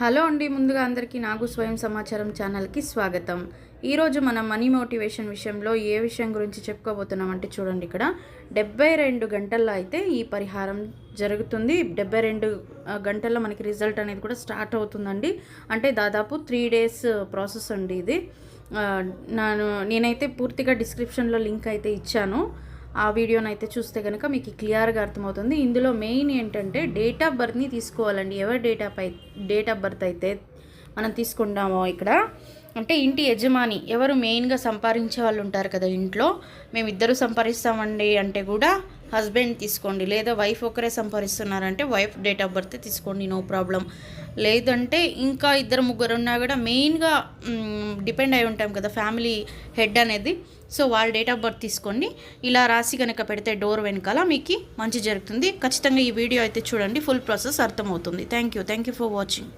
Hello అండి, ముందుగా అందరికీ నాగు స్వయం సమాచారం ఛానల్కి స్వాగతం. ఈరోజు మనం మనీ మోటివేషన్ విషయంలో ఏ విషయం గురించి చెప్పుకోబోతున్నామంటే చూడండి, ఇక్కడ 72 గంటల్లో అయితే ఈ పరిహారం జరుగుతుంది. 72 గంటల్లో మనకి రిజల్ట్ అనేది కూడా స్టార్ట్ అవుతుందండి. అంటే దాదాపు 3 డేస్ ప్రాసెస్ అండి ఇది. నేనైతే పూర్తిగా డిస్క్రిప్షన్లో లింక్ అయితే ఇచ్చాను. ఆ వీడియోనైతే చూస్తే కనుక మీకు క్లియర్గా అర్థమవుతుంది. ఇందులో మెయిన్ ఏంటంటే డేట్ ఆఫ్ బర్త్ని తీసుకోవాలండి. ఎవరి డేట్ ఆఫ్ బర్త్ అయితే మనం తీసుకుంటామో ఇక్కడ అంటే ఇంటి యజమాని ఎవరు మెయిన్గా సంపాదించే వాళ్ళు ఉంటారు కదా ఇంట్లో, మేమిద్దరు సంపాదిస్తామండి అంటే కూడా హస్బెండ్ తీసుకోండి, లేదా వైఫ్ ఒకరే సంపాదిస్తున్నారంటే వైఫ్ డేట్ ఆఫ్ బర్త్ తీసుకోండి, నో ప్రాబ్లం. లేదంటే ఇంకా ఇద్దరు ముగ్గురు ఉన్నా కూడా మెయిన్గా డిపెండ్ అయి ఉంటాం కదా ఫ్యామిలీ హెడ్ అనేది, సో వాళ్ళ డేట్ ఆఫ్ బర్త్ తీసుకోండి. ఇలా రాసి కనుక పెడితే డోర్ వెనకాల మీకు మంచి జరుగుతుంది. ఖచ్చితంగా ఈ వీడియో అయితే చూడండి, ఫుల్ ప్రాసెస్ అర్థమవుతుంది. Thank you for watching.